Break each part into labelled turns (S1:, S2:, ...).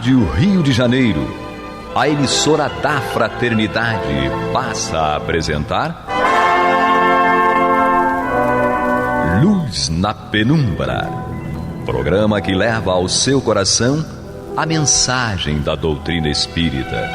S1: Rádio Rio de Janeiro, a emissora da fraternidade, passa a apresentar Luz na Penumbra, programa que leva ao seu coração a mensagem da doutrina espírita.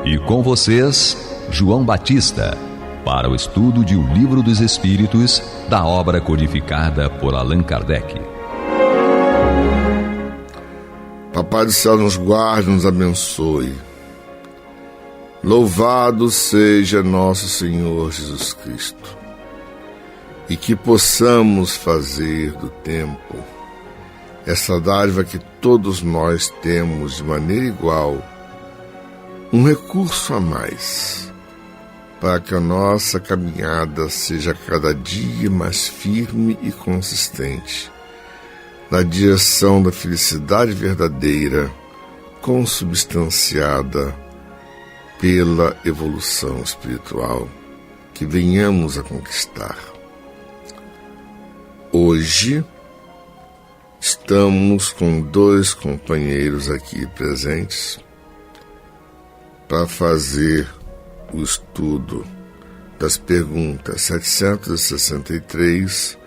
S1: E com vocês, João Batista, para o estudo de O Livro dos Espíritos, da obra codificada por Allan Kardec.
S2: Papai do céu nos guarde, nos abençoe. Louvado seja nosso Senhor Jesus Cristo. E que possamos fazer do tempo essa dádiva que todos nós temos de maneira igual, um recurso a mais, para que a nossa caminhada seja cada dia mais firme e consistente, na direção da felicidade verdadeira, consubstanciada pela evolução espiritual que venhamos a conquistar. Hoje, estamos com 2 companheiros aqui presentes para fazer o estudo das perguntas 763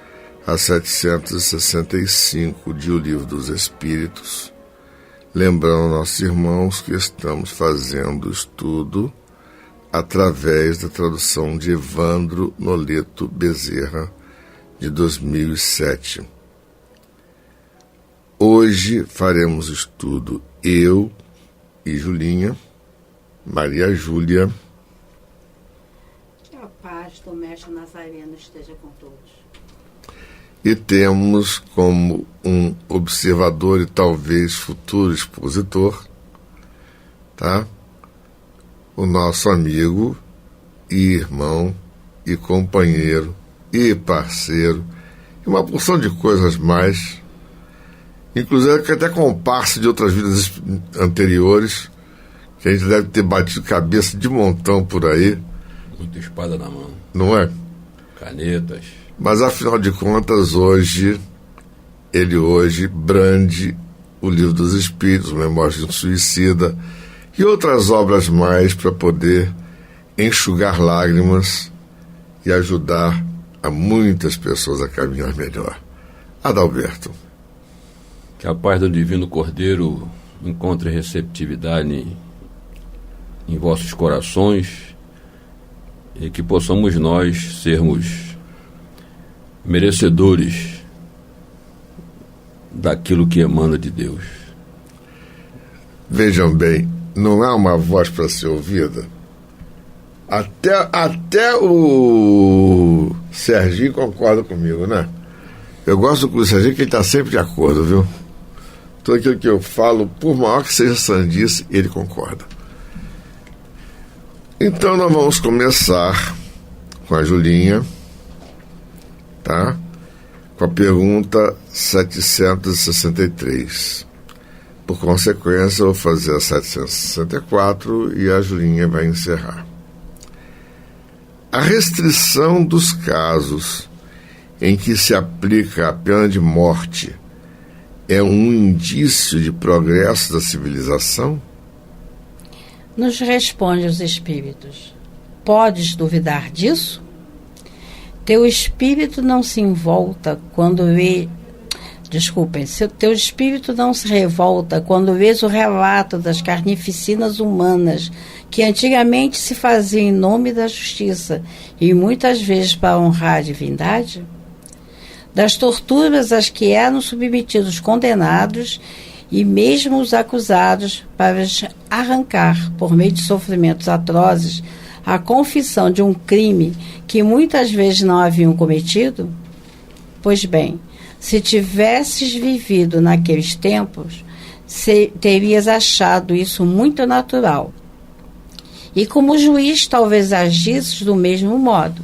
S2: a 765 de O Livro dos Espíritos, lembrando nossos irmãos que estamos fazendo o estudo através da tradução de Evandro Noleto Bezerra, de 2007. Hoje faremos o estudo eu e Julinha, Maria Júlia.
S3: Que a paz do Mestre Nazareno esteja com todos.
S2: E temos como um observador e talvez futuro expositor, tá? O nosso amigo e irmão e companheiro e parceiro e uma porção de coisas mais, inclusive até comparsa de outras vidas anteriores, que a gente deve ter batido cabeça de montão por aí.
S4: Muita espada na mão.
S2: Não é?
S4: Canetas.
S2: Mas, afinal de contas, ele brande o Livro dos Espíritos, Memórias de um Suicida e outras obras mais para poder enxugar lágrimas e ajudar a muitas pessoas a caminhar melhor. Adalberto.
S4: Que a paz do Divino Cordeiro encontre receptividade em vossos corações e que possamos nós sermos merecedores daquilo que emana de Deus.
S2: Vejam bem, não há uma voz para ser ouvida? Até o Serginho concorda comigo, né? Eu gosto do Serginho, que ele está sempre de acordo, viu? Tudo aquilo que eu falo, por maior que seja sandice, ele concorda. Então nós vamos começar com a Julinha, tá? Com a pergunta 763. Por consequência, eu vou fazer a 764 e a Julinha vai encerrar. A restrição dos casos em que se aplica a pena de morte é um indício de progresso da civilização?
S3: Nos responde os espíritos: podes duvidar disso? Teu espírito não se envolta quando vê... teu espírito não se revolta quando vês o relato das carnificinas humanas que antigamente se faziam em nome da justiça e muitas vezes para honrar a divindade? Das torturas às que eram submetidos condenados e mesmo os acusados para arrancar, por meio de sofrimentos atrozes, a confissão de um crime que muitas vezes não haviam cometido? Pois bem, se tivesses vivido naqueles tempos, terias achado isso muito natural. E como juiz talvez agisses do mesmo modo.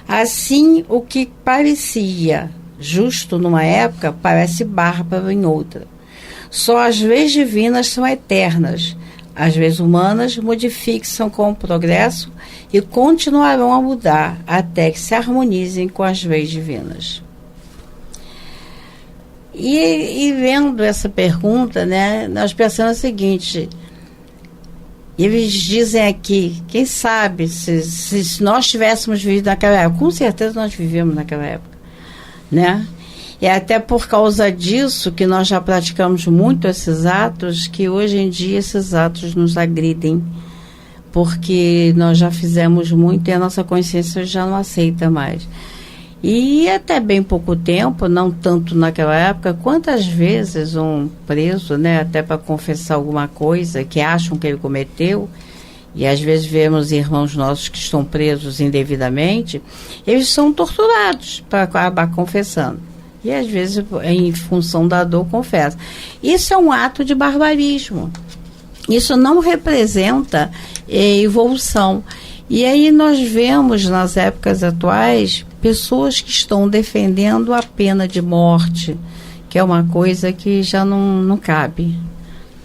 S3: Assim, o que parecia justo numa época parece bárbaro em outra. Só as leis divinas são eternas, às vezes humanas, modificam com o progresso e continuarão a mudar até que se harmonizem com as leis divinas. E vendo essa pergunta, né, nós pensamos o seguinte: eles dizem aqui, quem sabe, se nós tivéssemos vivido naquela época, com certeza nós vivemos naquela época, né? E até por causa disso que nós já praticamos muito esses atos, que hoje em dia esses atos nos agridem, porque nós já fizemos muito e a nossa consciência já não aceita mais. E até bem pouco tempo, não tanto naquela época, quantas vezes um preso, né, até para confessar alguma coisa que acham que ele cometeu, e às vezes vemos irmãos nossos que estão presos indevidamente, eles são torturados para acabar confessando. E às vezes, em função da dor, confessa. Isso é um ato de barbarismo. Isso não representa evolução. E aí nós vemos nas épocas atuais pessoas que estão defendendo a pena de morte, que é uma coisa que já não cabe,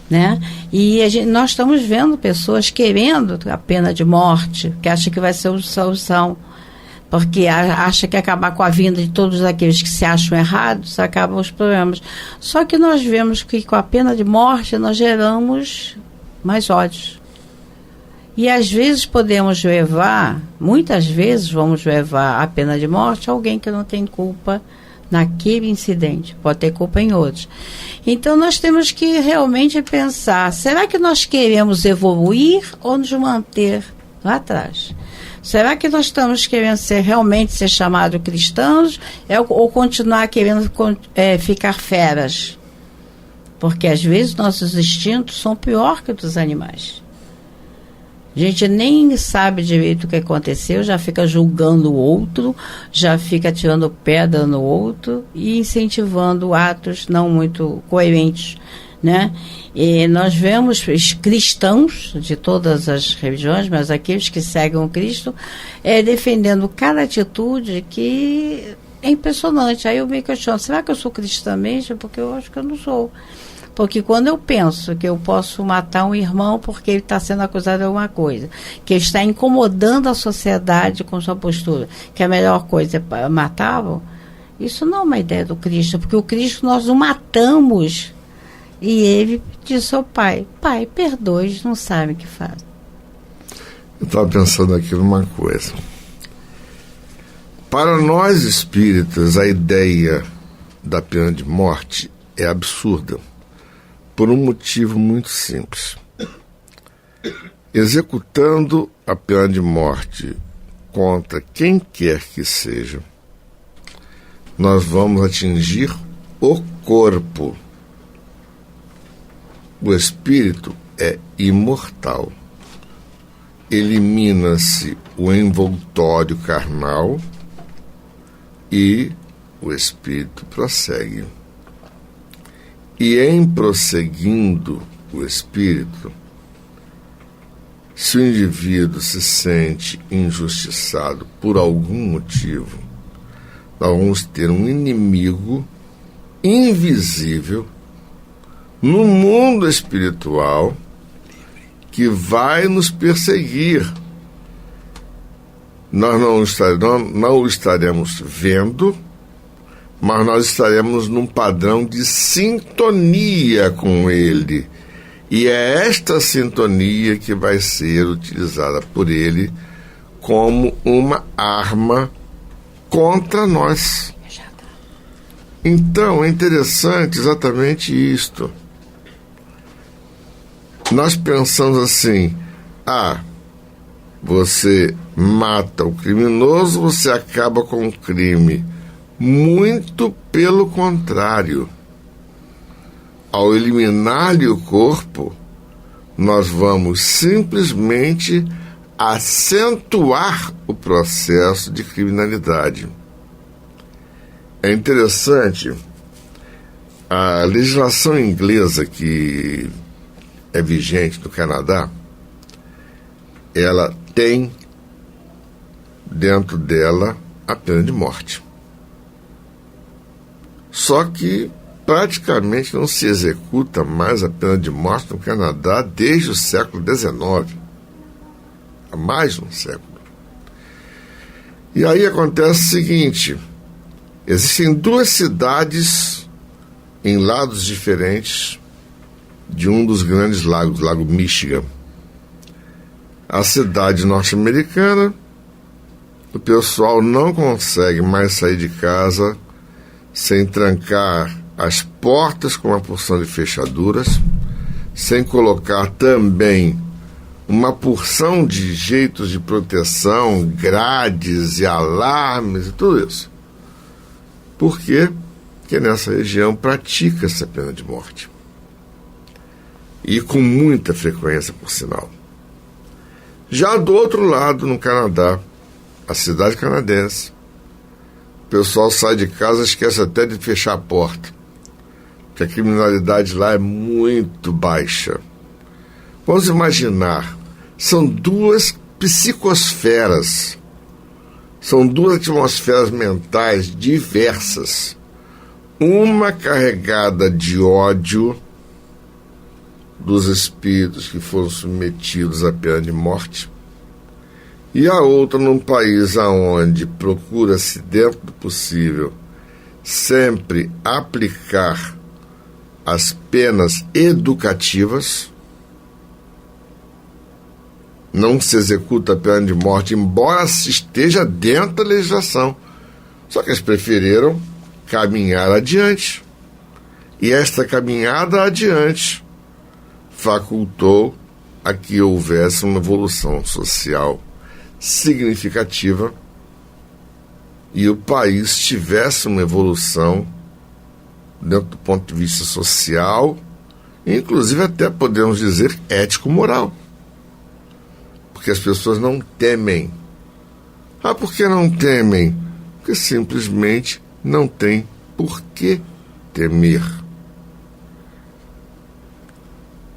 S3: né? E nós estamos vendo pessoas querendo a pena de morte, que acham que vai ser a solução, porque acha que acabar com a vida de todos aqueles que se acham errados, acabam os problemas. Só que nós vemos que com a pena de morte nós geramos mais ódios. E às vezes podemos levar, muitas vezes vamos levar a pena de morte a alguém que não tem culpa naquele incidente, pode ter culpa em outros. Então nós temos que realmente pensar, será que nós queremos evoluir ou nos manter lá atrás? Será que nós estamos querendo realmente ser chamados cristãos ou continuar querendo ficar feras? Porque às vezes nossos instintos são pior que os dos animais. A gente nem sabe direito o que aconteceu, já fica julgando o outro, já fica tirando pedra no outro e incentivando atos não muito coerentes, né? E nós vemos cristãos de todas as religiões, mas aqueles que seguem o Cristo, defendendo cada atitude que é impressionante. Aí eu me questiono, será que eu sou cristã mesmo? Porque eu acho que eu não sou. Porque quando eu penso que eu posso matar um irmão porque ele está sendo acusado de alguma coisa, que ele está incomodando a sociedade com sua postura, que a melhor coisa é matá-lo, isso não é uma ideia do Cristo, porque o Cristo nós o matamos. E ele disse ao Pai, Pai, perdoe, eles não sabem o que fazem.
S2: Eu estava pensando aqui numa coisa. Para nós espíritas, a ideia da pena de morte é absurda, por um motivo muito simples. Executando a pena de morte contra quem quer que seja, nós vamos atingir o corpo. O espírito é imortal. Elimina-se o envoltório carnal e o espírito prossegue. E em prosseguindo o espírito, se o indivíduo se sente injustiçado por algum motivo, nós vamos ter um inimigo invisível no mundo espiritual que vai nos perseguir. Nós não o estaremos vendo, mas nós estaremos num padrão de sintonia com ele. E é esta sintonia que vai ser utilizada por ele como uma arma contra nós. Então, é interessante exatamente isto. Nós pensamos assim, você mata o criminoso, você acaba com o crime. Muito pelo contrário. Ao eliminar-lhe o corpo, nós vamos simplesmente acentuar o processo de criminalidade. É interessante, a legislação inglesa que é vigente no Canadá, ela tem dentro dela a pena de morte. Só que praticamente não se executa mais a pena de morte no Canadá desde o século XIX. Há mais de um século. E aí acontece o seguinte: existem duas cidades em lados diferentes de um dos grandes lagos, Lago Michigan. A cidade norte-americana, o pessoal não consegue mais sair de casa sem trancar as portas com uma porção de fechaduras, sem colocar também uma porção de jeitos de proteção, grades e alarmes e tudo isso. Por quê? Porque nessa região pratica-se a pena de morte. E com muita frequência, por sinal. Já do outro lado, no Canadá, a cidade canadense, o pessoal sai de casa e esquece até de fechar a porta, porque a criminalidade lá é muito baixa. Vamos imaginar, são duas psicosferas, são duas atmosferas mentais diversas, uma carregada de ódio dos espíritos que foram submetidos à pena de morte, e a outra num país onde procura-se, dentro do possível, sempre aplicar as penas educativas. Não se executa a pena de morte, embora se esteja dentro da legislação. Só que eles preferiram caminhar adiante. E esta caminhada adiante facultou a que houvesse uma evolução social significativa e o país tivesse uma evolução dentro do ponto de vista social, inclusive até podemos dizer ético-moral. Porque as pessoas não temem. Ah, por que não temem? Porque simplesmente não tem por que temer.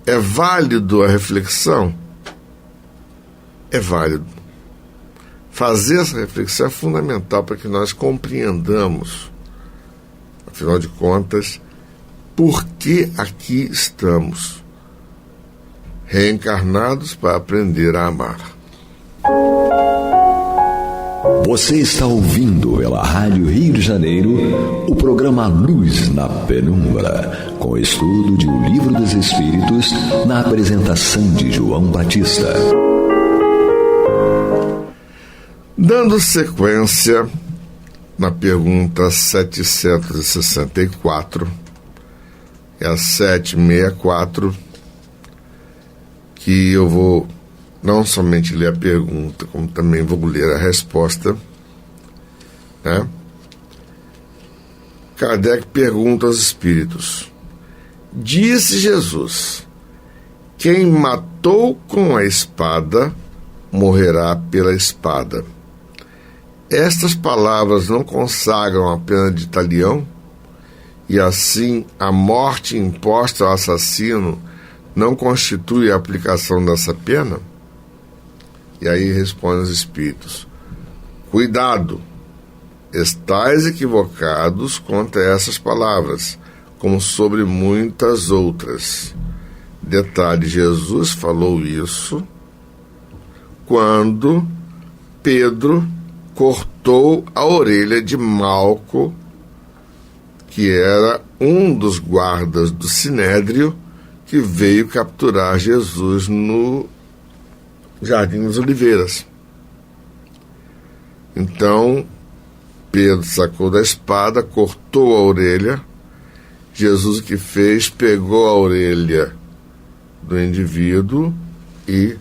S2: É válido a reflexão? É válido. Fazer essa reflexão é fundamental para que nós compreendamos, afinal de contas, por que aqui estamos, reencarnados para aprender a amar.
S1: Você está ouvindo pela Rádio Rio de Janeiro o programa Luz na Penumbra, com estudo de O Livro dos Espíritos, na apresentação de João Batista.
S2: Dando sequência na pergunta 764, é a 764, que eu vou não somente ler a pergunta, como também vou ler a resposta, né? Kardec pergunta aos espíritos: disse Jesus, quem matou com a espada morrerá pela espada. Estas palavras não consagram a pena de talião? E assim a morte imposta ao assassino não constitui a aplicação dessa pena? E aí respondem os espíritos: cuidado, estais equivocados quanto a essas palavras, como sobre muitas outras. Detalhe, Jesus falou isso quando Pedro cortou a orelha de Malco, que era um dos guardas do Sinédrio, que veio capturar Jesus no Jardim das Oliveiras. Então, Pedro sacou da espada, cortou a orelha. Jesus o que fez? Pegou a orelha do indivíduo e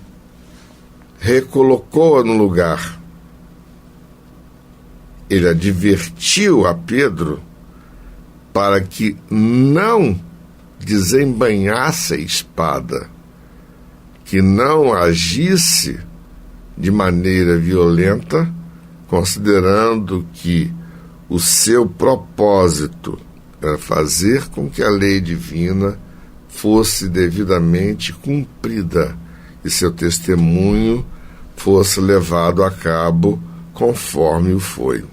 S2: recolocou-a no lugar. Ele advertiu a Pedro para que não desembainhasse a espada, que não agisse de maneira violenta, considerando que o seu propósito era fazer com que a lei divina fosse devidamente cumprida e seu testemunho fosse levado a cabo conforme o foi.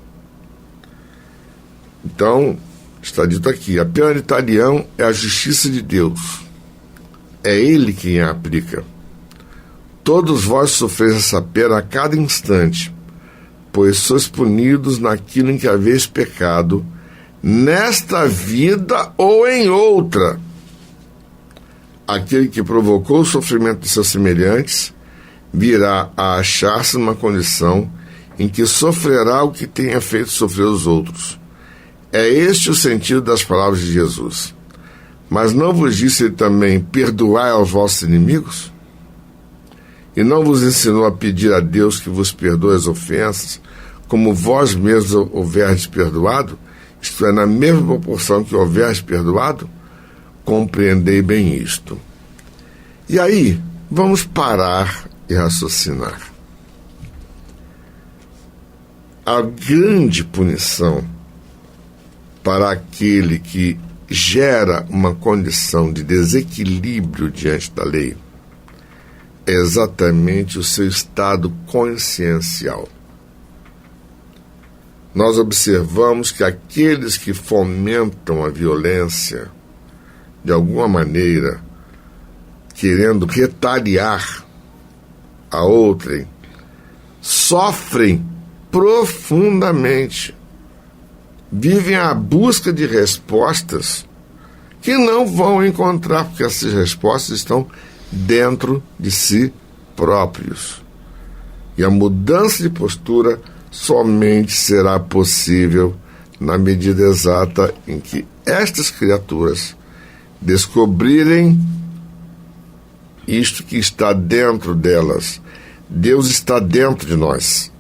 S2: Então, Está dito aqui: a pena de talião é a justiça de Deus. É Ele quem a aplica. Todos vós sofreis essa pena a cada instante, pois sois punidos naquilo em que haveis pecado, nesta vida ou em outra. Aquele que provocou o sofrimento de seus semelhantes virá a achar-se numa condição em que sofrerá o que tenha feito sofrer os outros. É este o sentido das palavras de Jesus. Mas não vos disse ele também: perdoai aos vossos inimigos? E não vos ensinou a pedir a Deus que vos perdoe as ofensas, como vós mesmos houverdes perdoado? Isto é, na mesma proporção que houverdes perdoado? Compreendei bem isto. E aí, vamos parar e raciocinar. A grande punição para aquele que gera uma condição de desequilíbrio diante da lei é exatamente o seu estado consciencial. Nós observamos que aqueles que fomentam a violência, de alguma maneira, querendo retaliar a outrem, sofrem profundamente, vivem à busca de respostas que não vão encontrar, porque essas respostas estão dentro de si próprios. E a mudança de postura somente será possível na medida exata em que estas criaturas descobrirem isto que está dentro delas. Deus está dentro de nós.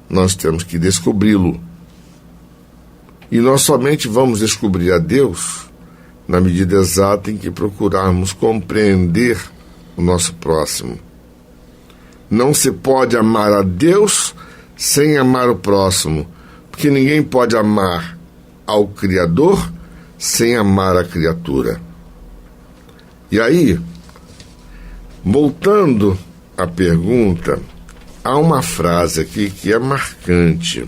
S2: Nós temos que descobri-lo. E nós somente vamos descobrir a Deus na medida exata em que procurarmos compreender o nosso próximo. Não se pode amar a Deus sem amar o próximo, porque ninguém pode amar ao Criador sem amar a criatura. E aí, voltando à pergunta, há uma frase aqui que é marcante.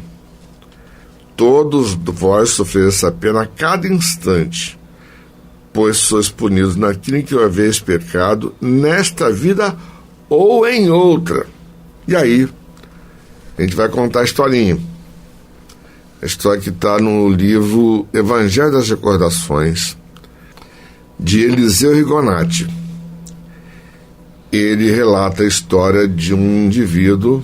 S2: Todos vós sofreis essa pena a cada instante, pois sois punidos naquilo em que haveis pecado, nesta vida ou em outra. E aí, a gente vai contar a historinha. A história que está no livro Evangelho das Recordações, de Eliseu Rigonati. Ele relata a história de um indivíduo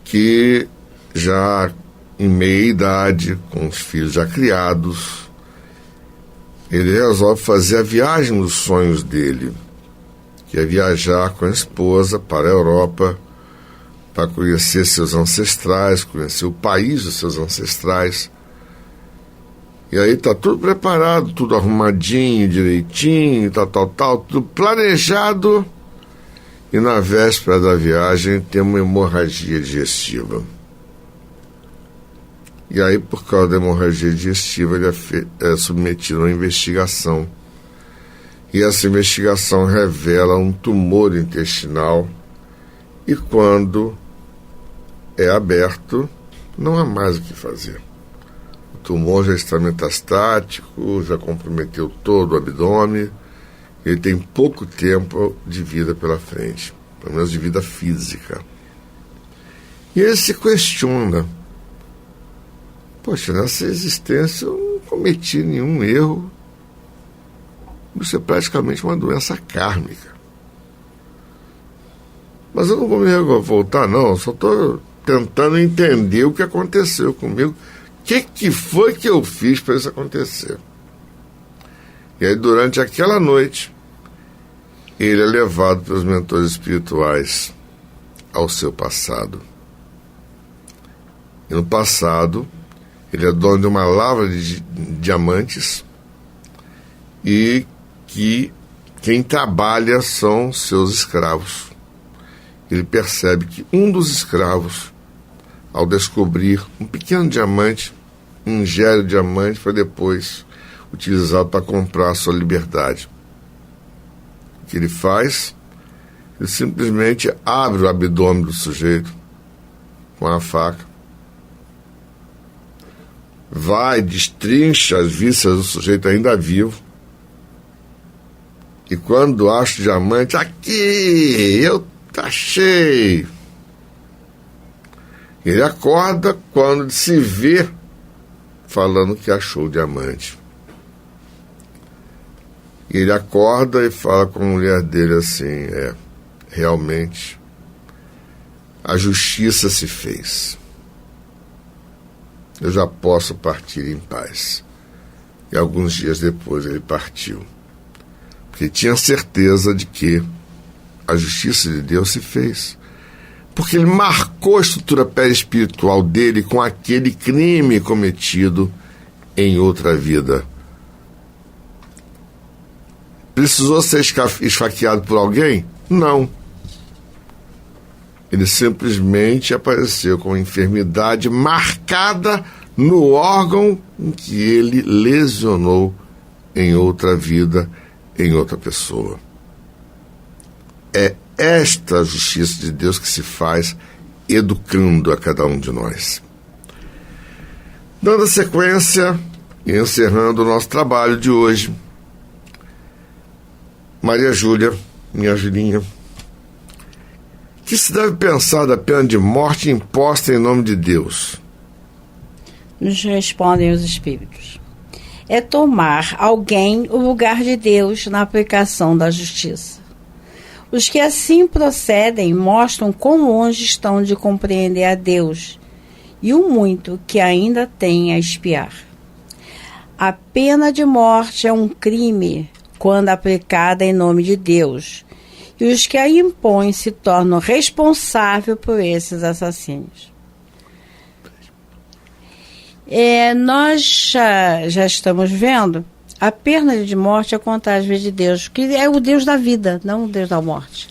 S2: que já em meia idade, com os filhos já criados, ele resolve fazer a viagem dos sonhos dele, que é viajar com a esposa para a Europa, para conhecer seus ancestrais, conhecer o país dos seus ancestrais. E aí está tudo preparado, tudo arrumadinho, direitinho, tal, tudo planejado. E na véspera da viagem tem uma hemorragia digestiva. E aí, por causa da hemorragia digestiva, ele é submetido a uma investigação. E essa investigação revela um tumor intestinal. E quando é aberto, não há mais o que fazer. O tumor já está metastático, já comprometeu todo o abdômen. Ele tem pouco tempo de vida pela frente, pelo menos de vida física. E ele se questiona: poxa, nessa existência eu não cometi nenhum erro. Isso é praticamente uma doença kármica. Mas eu não vou me revoltar, não. Eu só estou tentando entender o que aconteceu comigo. O que foi que eu fiz para isso acontecer? E aí, durante aquela noite, ele é levado pelos mentores espirituais ao seu passado. E no passado, ele é dono de uma lavra de diamantes e que quem trabalha são seus escravos. Ele percebe que um dos escravos, ao descobrir um pequeno diamante, ingere o diamante para depois utilizado para comprar a sua liberdade. O que ele faz? Ele simplesmente abre o abdômen do sujeito com a faca, vai, destrincha as vísceras do sujeito ainda vivo, e quando acha o diamante, aqui, eu achei. Ele acorda quando se vê falando que achou o diamante. E ele acorda e fala com a mulher dele assim, realmente, a justiça se fez. Eu já posso partir em paz. E alguns dias depois ele partiu. Porque tinha certeza de que a justiça de Deus se fez. Porque ele marcou a estrutura perispiritual dele com aquele crime cometido em outra vida. Precisou ser esfaqueado por alguém? Não. Ele simplesmente apareceu com enfermidade marcada no órgão em que ele lesionou em outra vida, em outra pessoa. É esta justiça de Deus que se faz educando a cada um de nós. Dando sequência e encerrando o nosso trabalho de hoje, Maria Júlia, minha Julinha, que se deve pensar da pena de morte imposta em nome de Deus?
S3: Nos respondem os espíritos. É tomar alguém o lugar de Deus na aplicação da justiça. Os que assim procedem mostram quão longe estão de compreender a Deus e o muito que ainda têm a expiar. A pena de morte é um crime quando aplicada em nome de Deus, e os que a impõem se tornam responsáveis por esses assassinos. Nós já estamos vendo a pena de morte a contagem de Deus, que é o Deus da vida, não o Deus da morte.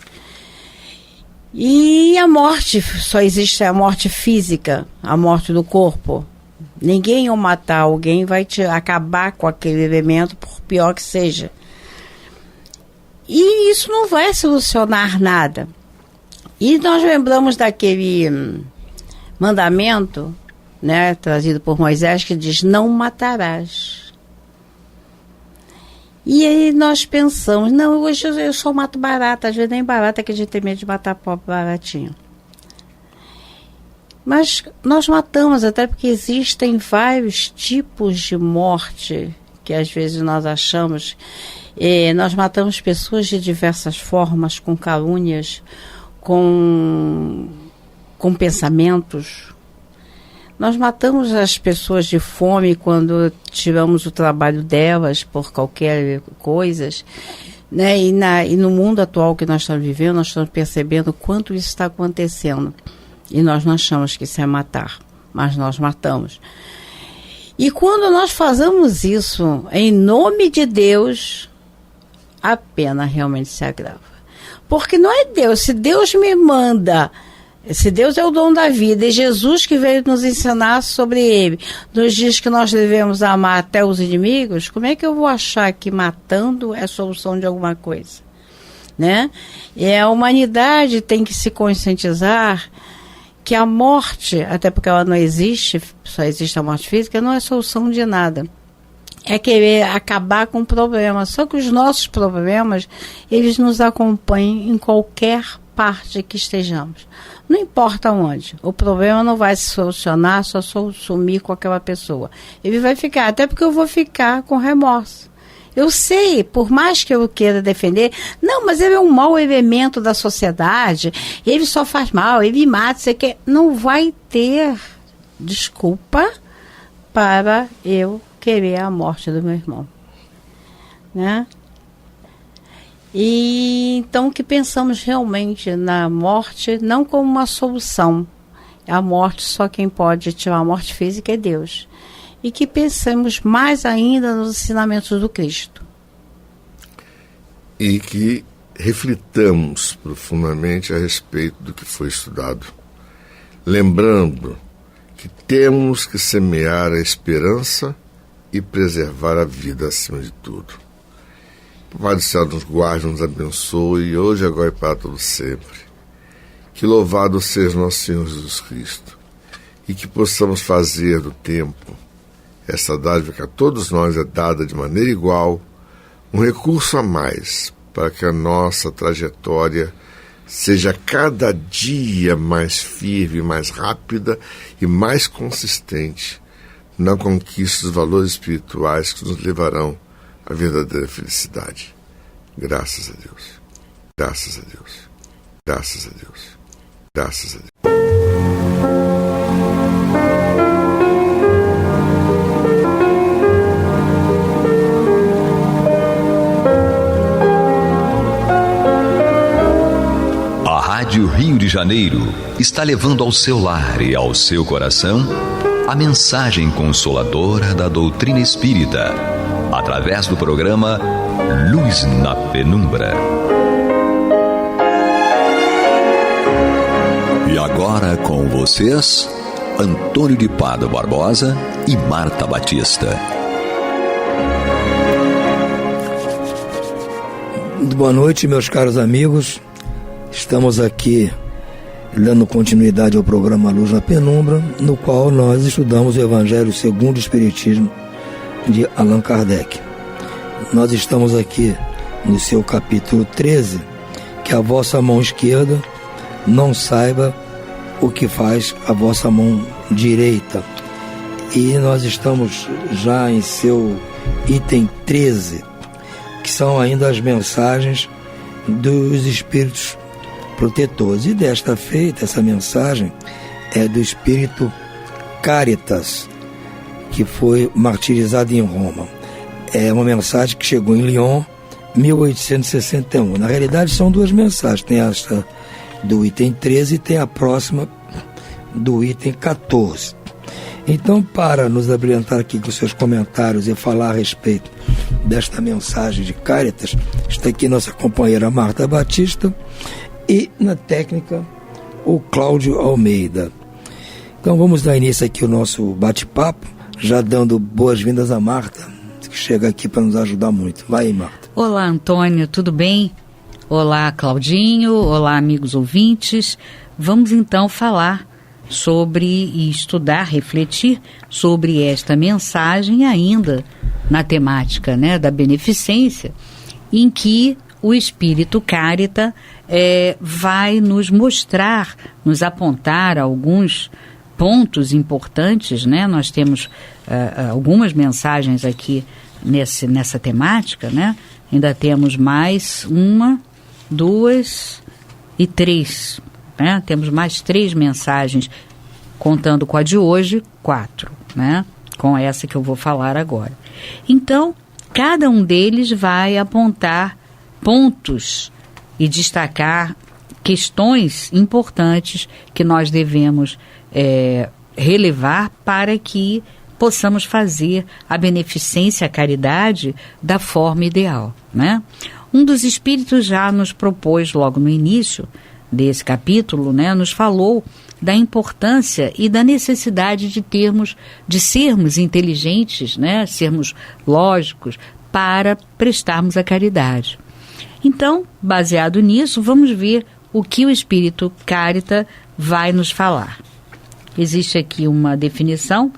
S3: E a morte, só existe a morte física, a morte do corpo. Ninguém, ao matar alguém, vai acabar com aquele elemento, por pior que seja. E isso não vai solucionar nada. E nós lembramos daquele mandamento, né, trazido por Moisés, que diz: não matarás. E aí nós pensamos, não, hoje eu só mato barata, às vezes nem barata, que a gente tem medo de matar pobre baratinho. Mas nós matamos, até porque existem vários tipos de morte que às vezes nós achamos. Nós matamos pessoas de diversas formas, com calúnias, com pensamentos. Nós matamos as pessoas de fome quando tiramos o trabalho delas por qualquer coisa, né? E no mundo atual que nós estamos vivendo, nós estamos percebendo quanto isso está acontecendo. E nós não achamos que isso é matar, mas nós matamos. E quando nós fazemos isso em nome de Deus, a pena realmente se agrava. Porque não é Deus. Se Deus me manda, se Deus é o dono da vida, e Jesus que veio nos ensinar sobre ele, nos diz que nós devemos amar até os inimigos, como é que eu vou achar que matando é a solução de alguma coisa? Né? E a humanidade tem que se conscientizar que a morte, até porque ela não existe, só existe a morte física, não é solução de nada. É querer acabar com o problema. Só que os nossos problemas, eles nos acompanham em qualquer parte que estejamos. Não importa onde. O problema não vai se solucionar só sumir com aquela pessoa. Ele vai ficar, até porque eu vou ficar com remorso. Eu sei, por mais que eu queira defender, não, mas ele é um mau elemento da sociedade, ele só faz mal, ele mata, você quer. Não vai ter desculpa para eu querer a morte do meu irmão, né? E então que pensamos realmente na morte não como uma solução. A morte, só quem pode tirar a morte física é Deus. E que pensemos mais ainda nos ensinamentos do Cristo.
S2: E que reflitamos profundamente a respeito do que foi estudado. Lembrando que temos que semear a esperança e preservar a vida acima de tudo. O Pai do Céu nos guarde, nos abençoe, hoje, agora e para todo sempre. Que louvado seja nosso Senhor Jesus Cristo, e que possamos fazer do tempo Essa dádiva que a todos nós é dada de maneira igual, um recurso a mais para que a nossa trajetória seja cada dia mais firme, mais rápida e mais consistente na conquista dos valores espirituais que nos levarão à verdadeira felicidade. Graças a Deus. Graças a Deus. Graças a Deus. Graças a Deus.
S1: A Rádio Rio de Janeiro está levando ao seu lar e ao seu coração a mensagem consoladora da doutrina espírita, através do programa Luz na Penumbra. E agora com vocês, Antônio de Pádua Barbosa e Marta Batista.
S5: Boa noite, meus caros amigos. Estamos aqui dando continuidade ao programa Luz na Penumbra, no qual nós estudamos o Evangelho segundo o Espiritismo de Allan Kardec. Nós estamos aqui no seu capítulo 13, que a vossa mão esquerda não saiba o que faz a vossa mão direita. E nós estamos já em seu item 13, que são ainda as mensagens dos espíritos protetores. E desta feita, essa mensagem é do espírito Caritas, que foi martirizado em Roma. É uma mensagem que chegou em Lyon, 1861. Na realidade, são duas mensagens. Tem esta do item 13 e tem a próxima do item 14. Então, para nos abrilhantar aqui com seus comentários e falar a respeito desta mensagem de Caritas, está aqui nossa companheira Marta Batista e, na técnica, o Cláudio Almeida. Então, vamos dar início aqui ao nosso bate-papo, já dando boas-vindas a Marta, que chega aqui para nos ajudar muito. Vai aí, Marta.
S6: Olá, Antônio, tudo bem? Olá, Claudinho, olá, amigos ouvintes. Vamos então falar sobre e estudar, refletir sobre esta mensagem ainda na temática, né, da beneficência, em que o Espírito Cárita vai nos mostrar, nos apontar alguns pontos importantes, né? Nós temos algumas mensagens aqui nessa temática, né? Ainda temos mais 1, 2 e 3, né? Temos mais 3 mensagens, contando com a de hoje, 4, né? Com essa que eu vou falar agora. Então, cada um deles vai apontar pontos e destacar questões importantes que nós devemos relevar para que possamos fazer a beneficência, a caridade da forma ideal, né? Um dos espíritos já nos propôs logo no início desse capítulo, né, nos falou da importância e da necessidade de sermos inteligentes, né, sermos lógicos para prestarmos a caridade. Então, baseado nisso, vamos ver o que o Espírito Cárita vai nos falar. Existe aqui uma definição,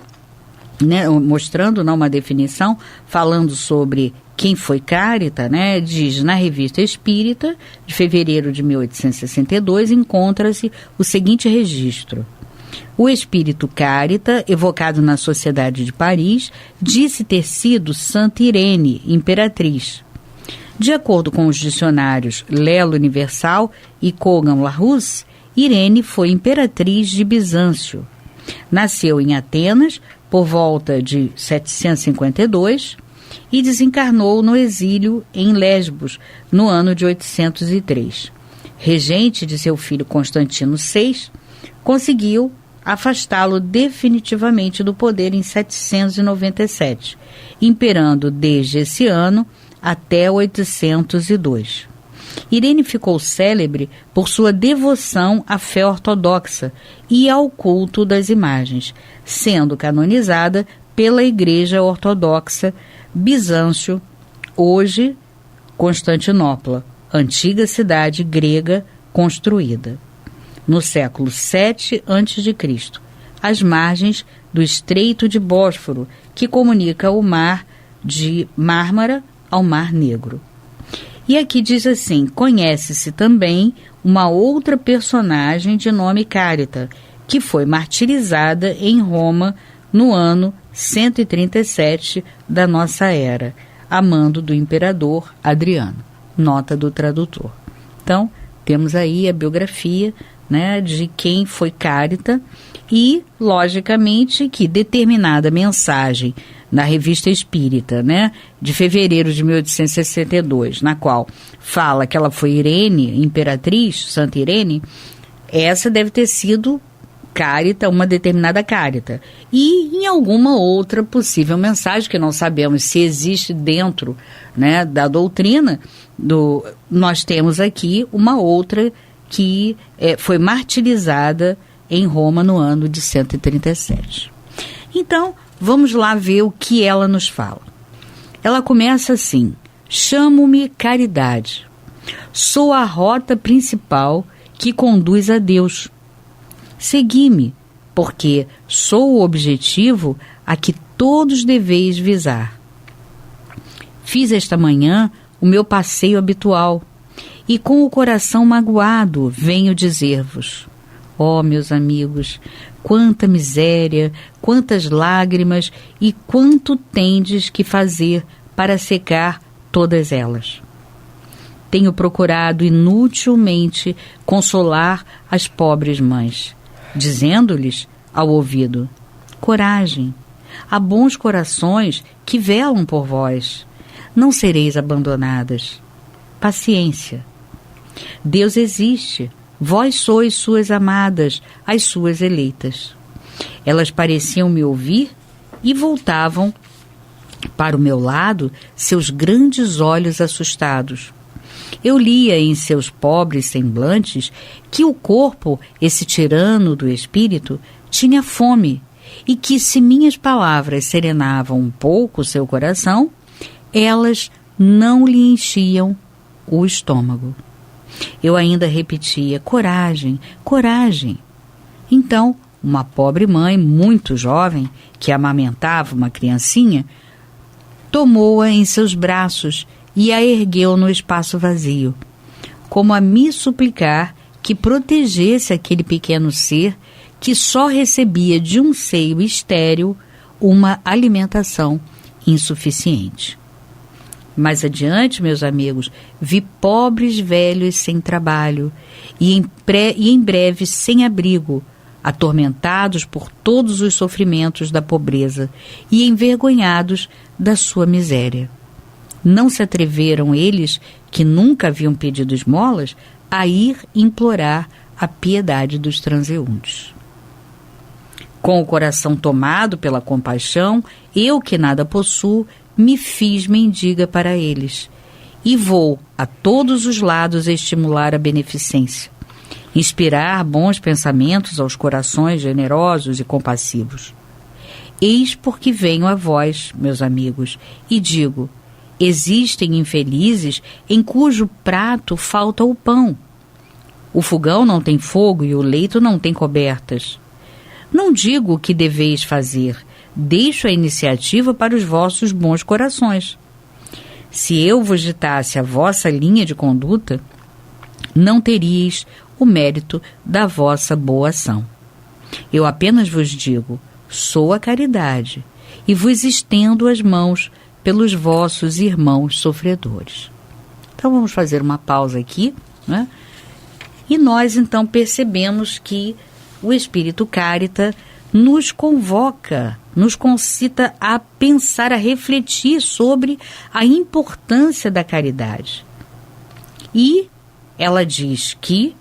S6: né, mostrando uma definição, falando sobre quem foi Cárita, né, diz na Revista Espírita, de fevereiro de 1862, encontra-se o seguinte registro. O espírito Cárita, evocado na Sociedade de Paris, disse ter sido Santa Irene, imperatriz. De acordo com os dicionários Lelo Universal e Kogan-Larousse, Irene foi imperatriz de Bizâncio. Nasceu em Atenas por volta de 752 e desencarnou no exílio em Lesbos no ano de 803. Regente de seu filho Constantino VI, conseguiu afastá-lo definitivamente do poder em 797, imperando desde esse ano até 802. Irene ficou célebre por sua devoção à fé ortodoxa e ao culto das imagens, sendo canonizada pela Igreja Ortodoxa Bizâncio, hoje Constantinopla, antiga cidade grega construída no século VII a.C., às margens do Estreito de Bósforo, que comunica o mar de Mármara ao Mar Negro. E aqui diz assim: conhece-se também uma outra personagem de nome Cárita, que foi martirizada em Roma no ano 137 da nossa era, a mando do imperador Adriano. Nota do tradutor. Então, temos aí a biografia, né, de quem foi Cárita e, logicamente, que determinada mensagem na Revista Espírita, né, de fevereiro de 1862, na qual fala que ela foi Irene, imperatriz, Santa Irene, essa deve ter sido Cárita, uma determinada Cárita. E em alguma outra possível mensagem, que não sabemos se existe dentro, né, da doutrina, nós temos aqui uma outra que foi martirizada em Roma no ano de 137. Então, vamos lá ver o que ela nos fala. Ela começa assim: chamo-me Caridade. Sou a rota principal que conduz a Deus. Segui-me, porque sou o objetivo a que todos deveis visar. Fiz esta manhã o meu passeio habitual e com o coração magoado venho dizer-vos: ó, meus amigos, quanta miséria, quantas lágrimas e quanto tendes que fazer para secar todas elas. Tenho procurado inutilmente consolar as pobres mães, dizendo-lhes ao ouvido: coragem, há bons corações que velam por vós, não sereis abandonadas. Paciência. Deus existe, vós sois suas amadas, as suas eleitas. Elas pareciam me ouvir e voltavam para o meu lado seus grandes olhos assustados. Eu lia em seus pobres semblantes que o corpo, esse tirano do espírito, tinha fome e que, se minhas palavras serenavam um pouco seu coração, elas não lhe enchiam o estômago. Eu ainda repetia: coragem, coragem. Então, uma pobre mãe muito jovem, que amamentava uma criancinha, tomou-a em seus braços e a ergueu no espaço vazio, como a me suplicar que protegesse aquele pequeno ser que só recebia de um seio estéril uma alimentação insuficiente. Mais adiante, meus amigos, vi pobres velhos sem trabalho e em breve sem abrigo, atormentados por todos os sofrimentos da pobreza e envergonhados da sua miséria. Não se atreveram eles, que nunca haviam pedido esmolas, a ir implorar a piedade dos transeuntes. Com o coração tomado pela compaixão, eu, que nada possuo, me fiz mendiga para eles, e vou a todos os lados estimular a beneficência, inspirar bons pensamentos aos corações generosos e compassivos. Eis porque venho a vós, meus amigos, e digo: existem infelizes em cujo prato falta o pão. O fogão não tem fogo e o leito não tem cobertas. Não digo o que deveis fazer, deixo a iniciativa para os vossos bons corações. Se eu vos ditasse a vossa linha de conduta, não teríeis o mérito da vossa boa ação. Eu apenas vos digo: sou a caridade, e vos estendo as mãos pelos vossos irmãos sofredores. Então vamos fazer uma pausa aqui, né? E nós então percebemos que o Espírito Cárita nos convoca, nos concita a pensar, a refletir sobre a importância da caridade. E ela diz que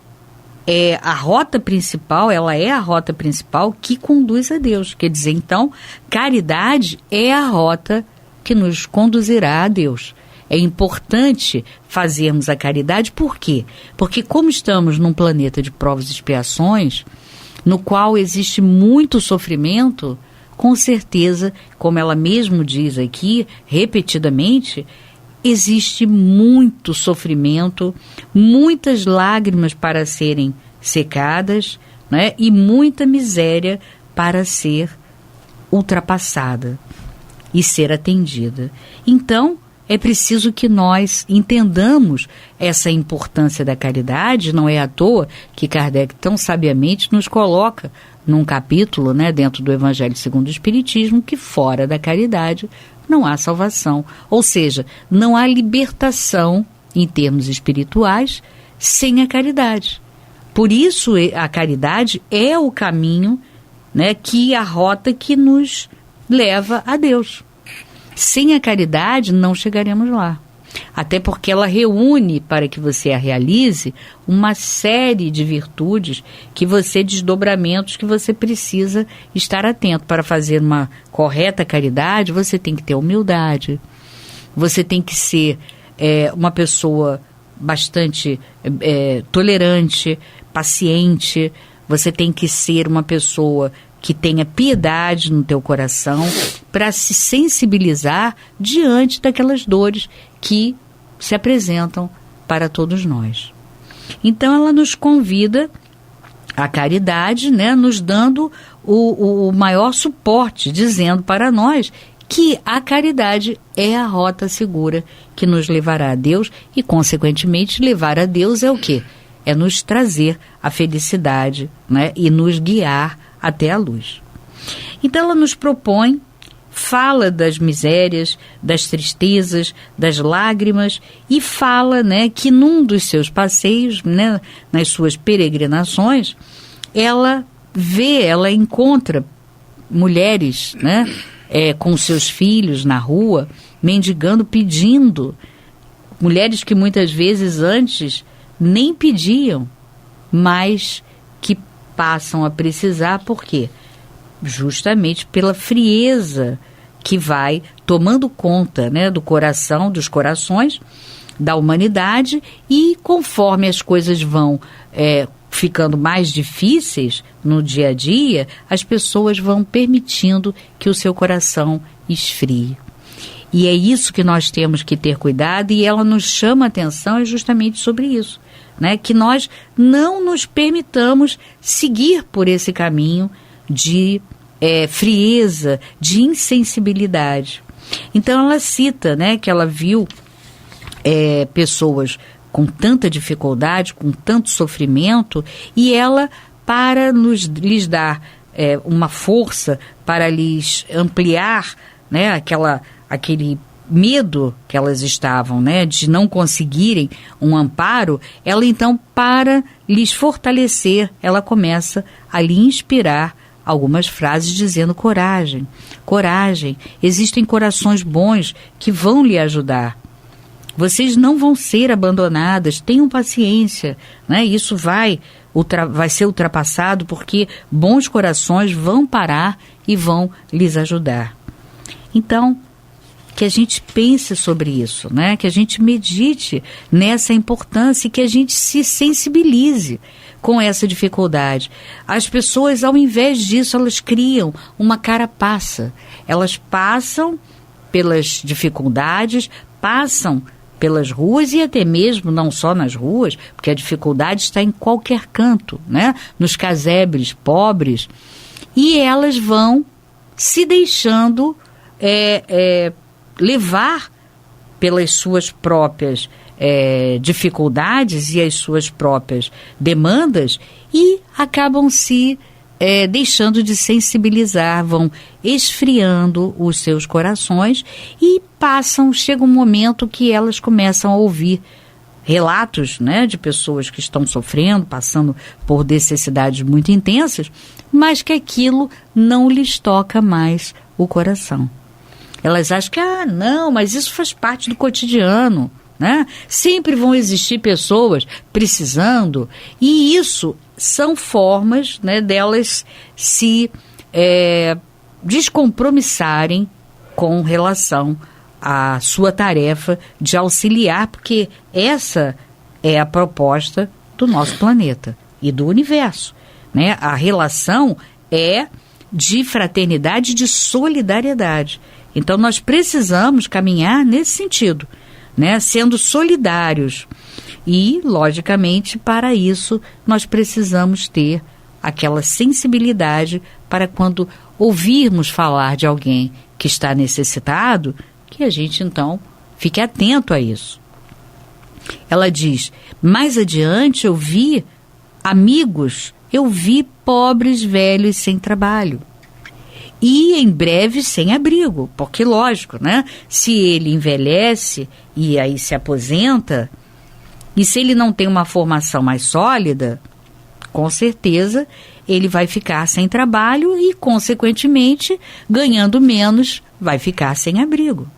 S6: a rota principal, ela é a rota principal que conduz a Deus. Quer dizer, então, caridade é a rota que nos conduzirá a Deus. É importante fazermos a caridade, por quê? Porque como estamos num planeta de provas e expiações, no qual existe muito sofrimento, com certeza, como ela mesmo diz aqui, repetidamente, existe muito sofrimento, muitas lágrimas para serem secadas, né, e muita miséria para ser ultrapassada. e ser atendida. Então, é preciso que nós entendamos essa importância da caridade. Não é à toa que Kardec tão sabiamente nos coloca num capítulo, né, dentro do Evangelho segundo o Espiritismo, que fora da caridade não há salvação. Ou seja, não há libertação em termos espirituais sem a caridade. Por isso a caridade é o caminho, né, a rota que nos leva a Deus. Sem a caridade não chegaremos lá. Até porque ela reúne, para que você a realize, uma série de virtudes desdobramentos que você precisa estar atento. Para fazer uma correta caridade, você tem que ter humildade, você tem que ser uma pessoa bastante tolerante, paciente, você tem que ser uma pessoa que tenha piedade no teu coração, para se sensibilizar diante daquelas dores que se apresentam para todos nós. Então ela nos convida à caridade, né, nos dando o maior suporte, dizendo para nós que a caridade é a rota segura que nos levará a Deus e, consequentemente, levar a Deus é o quê? É nos trazer a felicidade, né, e nos guiar até a luz. Então ela nos propõe, fala das misérias, das tristezas, das lágrimas, e fala, né, que num dos seus passeios, né, nas suas peregrinações, ela encontra mulheres, né, com seus filhos na rua, mendigando, pedindo, mulheres que muitas vezes antes nem pediam, mas que passam a precisar. Por quê? Justamente pela frieza que vai tomando conta, né, do coração, dos corações da humanidade, e conforme as coisas vão ficando mais difíceis no dia a dia, as pessoas vão permitindo que o seu coração esfrie. E é isso que nós temos que ter cuidado, e ela nos chama a atenção justamente sobre isso, né? Que nós não nos permitamos seguir por esse caminho de frieza, de insensibilidade. Então ela cita, né, que ela viu pessoas com tanta dificuldade, com tanto sofrimento, e ela, para lhes dar uma força, para lhes ampliar, né, aquele medo que elas estavam, né, de não conseguirem um amparo, ela então, para lhes fortalecer, ela começa a lhe inspirar algumas frases dizendo: coragem, coragem, existem corações bons que vão lhe ajudar. Vocês não vão ser abandonadas, tenham paciência, né? Isso vai ser ultrapassado, porque bons corações vão parar e vão lhes ajudar. Então, que a gente pense sobre isso, né? Que a gente medite nessa importância e que a gente se sensibilize com essa dificuldade. As pessoas, ao invés disso, elas criam uma carapaça. Elas passam pelas dificuldades, passam pelas ruas, e até mesmo não só nas ruas, porque a dificuldade está em qualquer canto, né? Nos casebres pobres, e elas vão se deixando levar pelas suas próprias dificuldades e as suas próprias demandas, e acabam se deixando de sensibilizar, vão esfriando os seus corações, e chega um momento que elas começam a ouvir relatos, né, de pessoas que estão sofrendo, passando por necessidades muito intensas, mas que aquilo não lhes toca mais o coração. Elas acham que, não, mas isso faz parte do cotidiano, né? Sempre vão existir pessoas precisando, e isso são formas, né, delas se descompromissarem com relação à sua tarefa de auxiliar, porque essa é a proposta do nosso planeta e do universo, né? A relação é de fraternidade, de solidariedade. Então nós precisamos caminhar nesse sentido, né? Sendo solidários. E, logicamente, para isso nós precisamos ter aquela sensibilidade para, quando ouvirmos falar de alguém que está necessitado, que a gente então fique atento a isso. Ela diz, mais adiante eu vi pobres velhos sem trabalho e em breve sem abrigo, porque lógico, né? Se ele envelhece e aí se aposenta, e se ele não tem uma formação mais sólida, com certeza ele vai ficar sem trabalho e, consequentemente, ganhando menos, vai ficar sem abrigo.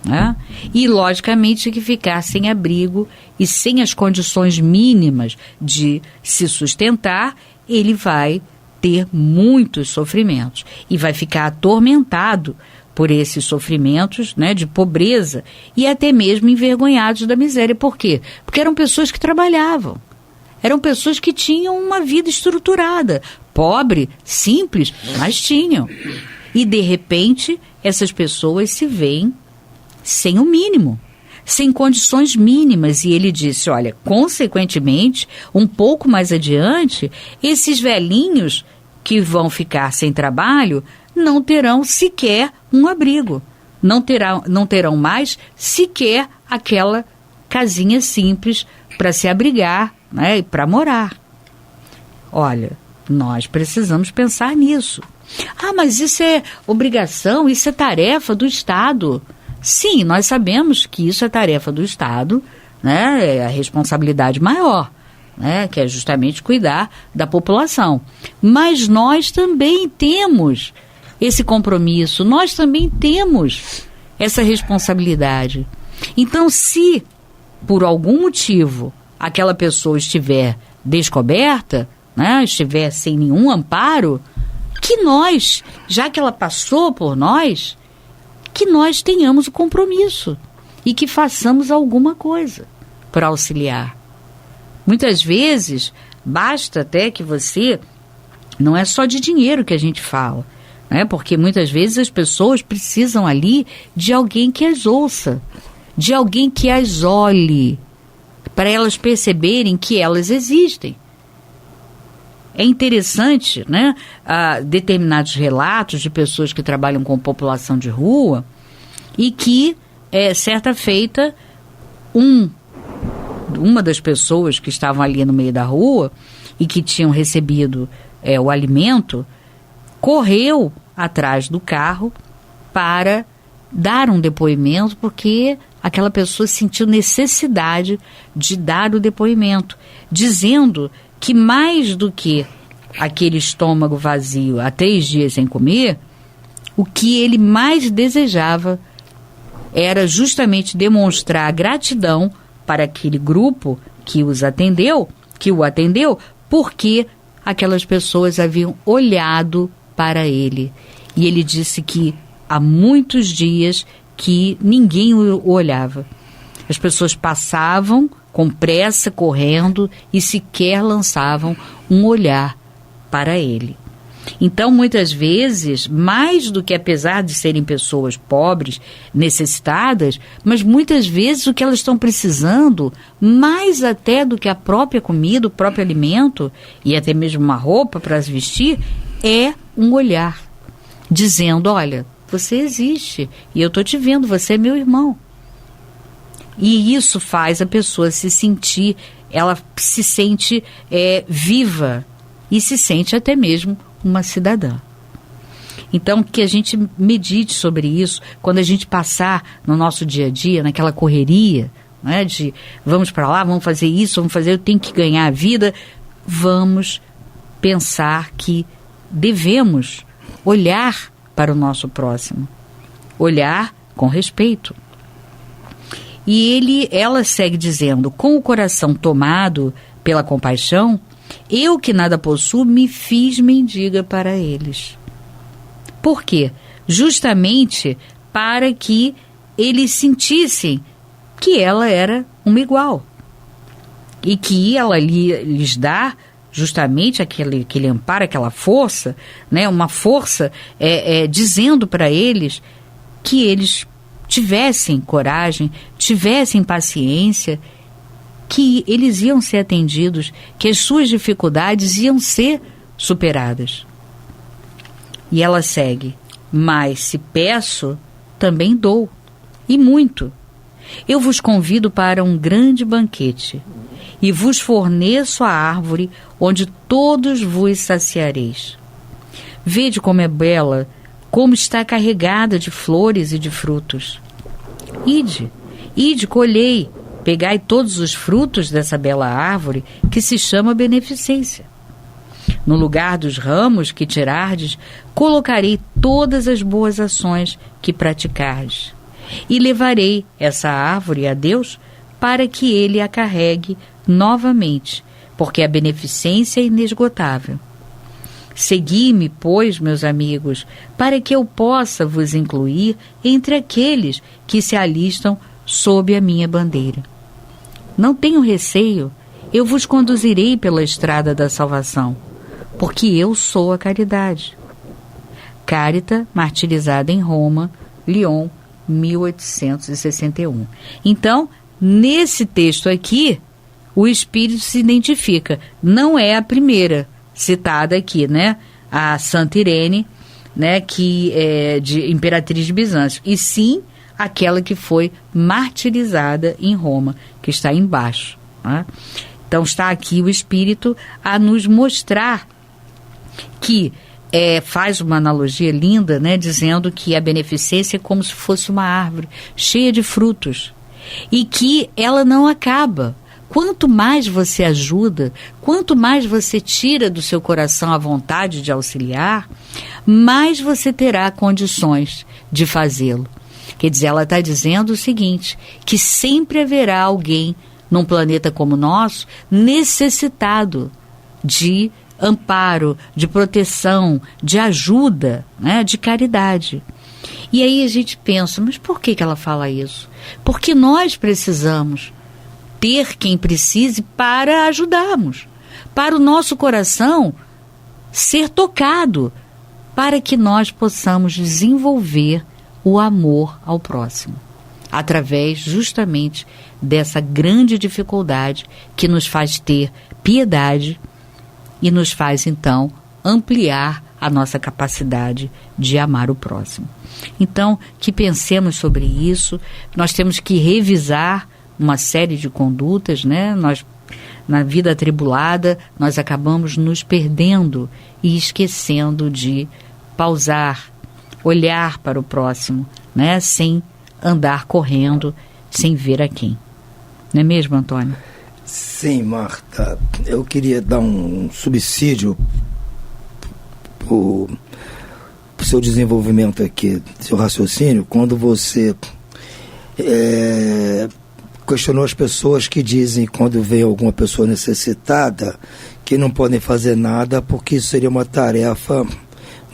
S6: Né? E, logicamente, que ficar sem abrigo e sem as condições mínimas de se sustentar, ele vai ter muitos sofrimentos e vai ficar atormentado por esses sofrimentos, né, de pobreza e até mesmo envergonhados da miséria. Por quê? Porque eram pessoas que trabalhavam. Eram pessoas que tinham uma vida estruturada, pobre, simples, mas tinham. E, de repente, essas pessoas se veem sem o mínimo, sem condições mínimas. E ele disse, olha, consequentemente, um pouco mais adiante, esses velhinhos que vão ficar sem trabalho não terão sequer um abrigo, não terão mais sequer aquela casinha simples para se abrigar, né, e para morar. Olha, nós precisamos pensar nisso. Ah, mas isso é obrigação, isso é tarefa do Estado. Sim, nós sabemos que isso é tarefa do Estado, né, é a responsabilidade maior, né, que é justamente cuidar da população. Mas nós também temos esse compromisso, nós também temos essa responsabilidade. Então, se por algum motivo aquela pessoa estiver descoberta, né, estiver sem nenhum amparo, que nós, já que ela passou por nós, que nós tenhamos o compromisso e que façamos alguma coisa para auxiliar. Muitas vezes, basta até que você, não é só de dinheiro que a gente fala, né, porque muitas vezes as pessoas precisam ali de alguém que as ouça, de alguém que as olhe, para elas perceberem que elas existem. É interessante, né, determinados relatos de pessoas que trabalham com população de rua e que, certa feita, uma das pessoas que estavam ali no meio da rua e que tinham recebido o alimento, correu atrás do carro para dar um depoimento, porque aquela pessoa sentiu necessidade de dar o depoimento, dizendo que mais do que aquele estômago vazio há 3 dias sem comer, o que ele mais desejava era justamente demonstrar gratidão para aquele grupo que o atendeu, porque aquelas pessoas haviam olhado para ele. E ele disse que há muitos dias que ninguém o olhava. As pessoas passavam com pressa, correndo, e sequer lançavam um olhar para ele. Então, muitas vezes, mais do que, apesar de serem pessoas pobres, necessitadas, mas muitas vezes o que elas estão precisando, mais até do que a própria comida, o próprio alimento, e até mesmo uma roupa para se vestir, é um olhar, dizendo, olha, você existe, e eu estou te vendo, você é meu irmão. E isso faz a pessoa se sentir, ela se sente viva e se sente até mesmo uma cidadã. Então, que a gente medite sobre isso quando a gente passar no nosso dia a dia, naquela correria, né, de vamos para lá, vamos fazer isso, vamos fazer, eu tenho que ganhar a vida. Vamos pensar que devemos olhar para o nosso próximo, olhar com respeito. E ela segue dizendo, com o coração tomado pela compaixão, eu que nada possuo, me fiz mendiga para eles. Por quê? Justamente para que eles sentissem que ela era uma igual. E que ela lhes dá justamente aquele amparo, aquela força, né, uma força dizendo para eles que eles tivessem coragem, tivessem paciência, que eles iam ser atendidos, que as suas dificuldades iam ser superadas. E ela segue, Mas se peço, também dou, e muito. Eu vos convido para um grande banquete, e vos forneço a árvore onde todos vos saciareis. Vede como é bela, como está carregada de flores e de frutos. Ide, colhei, pegai todos os frutos dessa bela árvore que se chama beneficência. No lugar dos ramos que tirardes, colocarei todas as boas ações que praticardes, e levarei essa árvore a Deus para que Ele a carregue novamente, porque a beneficência é inesgotável. Segui-me, pois, meus amigos, para que eu possa vos incluir entre aqueles que se alistam sob a minha bandeira. Não tenho receio, eu vos conduzirei pela estrada da salvação, porque eu sou a caridade. Carita, martirizada em Roma, Lyon, 1861. Então, nesse texto aqui, o Espírito se identifica. Não é a primeira citada aqui, né? A Santa Irene, né? Que é de Imperatriz de Bizâncio. E sim, aquela que foi martirizada em Roma, que está embaixo, né? Então, está aqui o Espírito a nos mostrar que faz uma analogia linda, né, dizendo que a beneficência é como se fosse uma árvore cheia de frutos e que ela não acaba. Quanto mais você ajuda, quanto mais você tira do seu coração a vontade de auxiliar, mais você terá condições de fazê-lo. Quer dizer, ela está dizendo o seguinte, que sempre haverá alguém num planeta como o nosso necessitado de amparo, de proteção, de ajuda, né, de caridade. E aí a gente pensa, mas por que ela fala isso? Porque nós precisamos ter quem precise para ajudarmos, para o nosso coração ser tocado, para que nós possamos desenvolver o amor ao próximo, através justamente dessa grande dificuldade que nos faz ter piedade e nos faz, então, ampliar a nossa capacidade de amar o próximo. Então, que pensemos sobre isso, nós temos que revisar uma série de condutas, né? Nós, na vida atribulada, nós acabamos nos perdendo e esquecendo de pausar, olhar para o próximo, né? Sem andar correndo, sem ver a quem. Não é mesmo, Antônio?
S5: Sim, Marta, eu queria dar um subsídio para o seu desenvolvimento aqui, seu raciocínio, quando você questionou as pessoas que dizem, quando vem alguma pessoa necessitada, que não podem fazer nada porque isso seria uma tarefa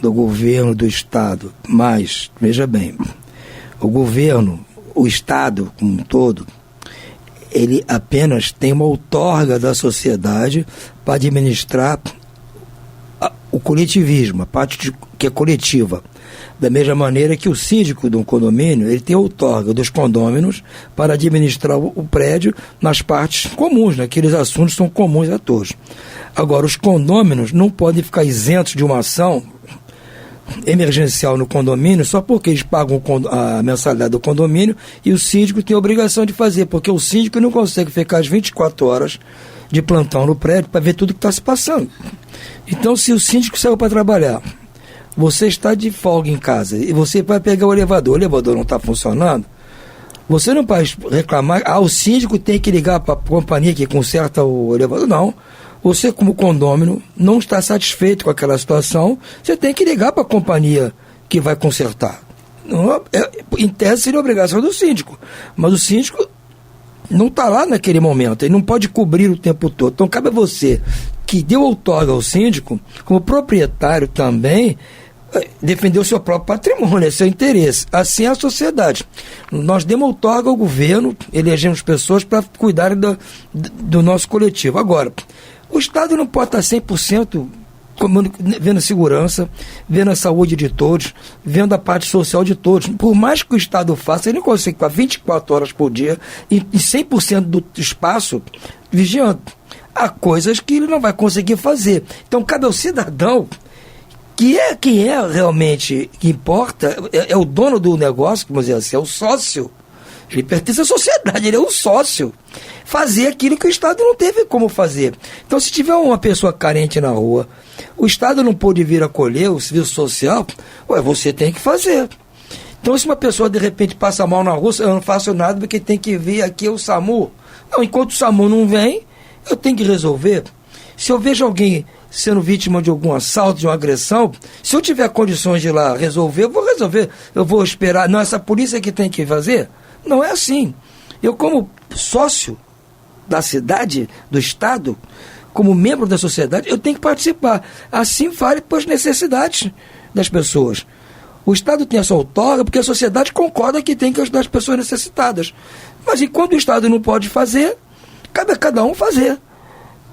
S5: do governo, do Estado. Mas, veja bem, o governo, o Estado como um todo, ele apenas tem uma outorga da sociedade para administrar o coletivismo, a parte que é coletiva. Da mesma maneira que o síndico de um condomínio, ele tem a outorga dos condôminos para administrar o prédio nas partes comuns, naqueles assuntos que são comuns a todos. Agora, os condôminos não podem ficar isentos de uma ação emergencial no condomínio só porque eles pagam a mensalidade do condomínio e o síndico tem a obrigação de fazer, porque o síndico não consegue ficar as 24 horas de plantão no prédio para ver tudo que está se passando. Então, se o síndico saiu para trabalhar, você está de folga em casa e você vai pegar o elevador não está funcionando, você não pode reclamar, o síndico tem que ligar para a companhia que conserta o elevador. Não. Você, como condômino, não está satisfeito com aquela situação, você tem que ligar para a companhia que vai consertar. Não, em tese seria a obrigação do síndico, mas o síndico não está lá naquele momento, ele não pode cobrir o tempo todo. Então cabe a você, que deu outorga ao síndico, como proprietário também, defender o seu próprio patrimônio, seu interesse. Assim é a sociedade. Nós demos outorga ao governo, elegemos pessoas para cuidarem do nosso coletivo. Agora, o Estado não pode estar 100% vendo a segurança, vendo a saúde de todos, vendo a parte social de todos. Por mais que o Estado faça, ele não consegue ficar 24 horas por dia e 100% do espaço vigiando. Há coisas que ele não vai conseguir fazer. Então, cabe ao cidadão que é quem é realmente que importa, é o dono do negócio, vamos dizer assim, é o sócio. Ele pertence à sociedade, ele é um sócio. Fazer aquilo que o Estado não teve como fazer. Então, se tiver uma pessoa carente na rua, o Estado não pôde vir acolher, o serviço social, você tem que fazer. Então, se uma pessoa de repente passa mal na rua, eu não faço nada porque tem que vir aqui o SAMU. Não, enquanto o SAMU não vem, eu tenho que resolver. Se eu vejo alguém sendo vítima de algum assalto, de uma agressão, se eu tiver condições de ir lá resolver, eu vou resolver. Eu vou esperar, não, essa polícia que tem que fazer. Não é assim. Eu, como sócio da cidade, do Estado, como membro da sociedade, eu tenho que participar. Assim vale para as necessidades das pessoas. O Estado tem essa outorga porque a sociedade concorda que tem que ajudar as pessoas necessitadas. Mas enquanto o Estado não pode fazer, cabe a cada um fazer.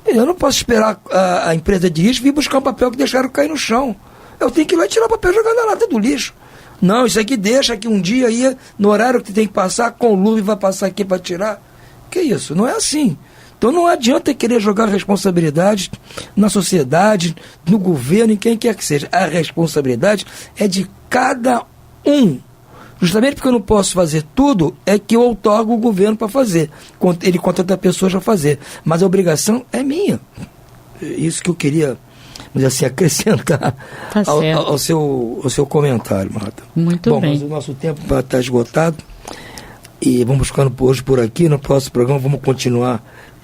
S5: Eu não posso esperar a empresa de lixo vir buscar um papel que deixaram cair no chão. Eu tenho que ir lá tirar o papel e jogar na lata do lixo. Não, isso aqui deixa que um dia aí, no horário que tem que passar, com o Lume vai passar aqui para tirar. Que isso? Não é assim. Então não adianta querer jogar responsabilidade na sociedade, no governo, em quem quer que seja. A responsabilidade é de cada um. Justamente porque eu não posso fazer tudo, é que eu outorgo o governo para fazer. Ele contrata pessoas para fazer. Mas a obrigação é minha. Isso que eu queria, mas assim, acrescentar ao seu comentário, Marta.
S6: Muito bem.
S5: Mas o nosso tempo está esgotado. E vamos ficando hoje por aqui. No próximo programa vamos continuar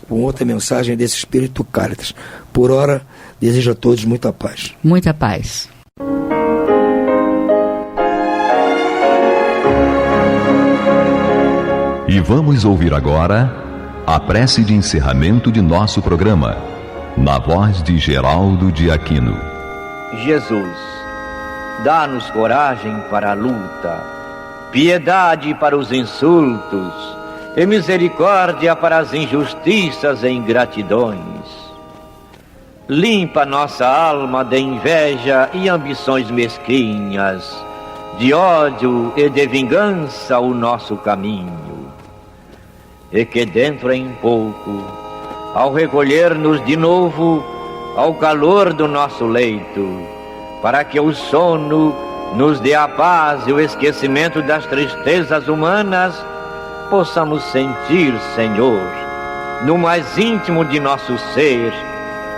S5: com outra mensagem desse Espírito Cáritas. Por hora, desejo a todos muita paz.
S6: Muita paz.
S1: E vamos ouvir agora a prece de encerramento de nosso programa, na voz de Geraldo de Aquino.
S7: Jesus, dá-nos coragem para a luta, piedade para os insultos e misericórdia para as injustiças e ingratidões. Limpa nossa alma de inveja e ambições mesquinhas, de ódio e de vingança o nosso caminho. E que dentro em pouco, ao recolher-nos de novo ao calor do nosso leito, para que o sono nos dê a paz e o esquecimento das tristezas humanas, possamos sentir, Senhor, no mais íntimo de nosso ser,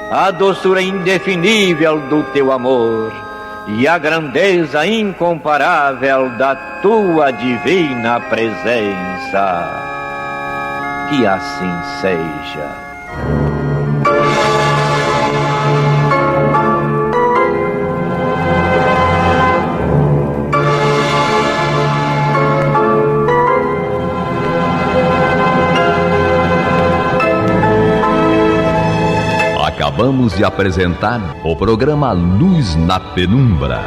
S7: a doçura indefinível do Teu amor e a grandeza incomparável da Tua divina presença. Que assim seja.
S1: Acabamos de apresentar o programa Luz na Penumbra,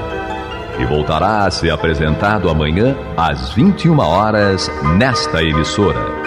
S1: que voltará a ser apresentado amanhã às 21 horas nesta emissora.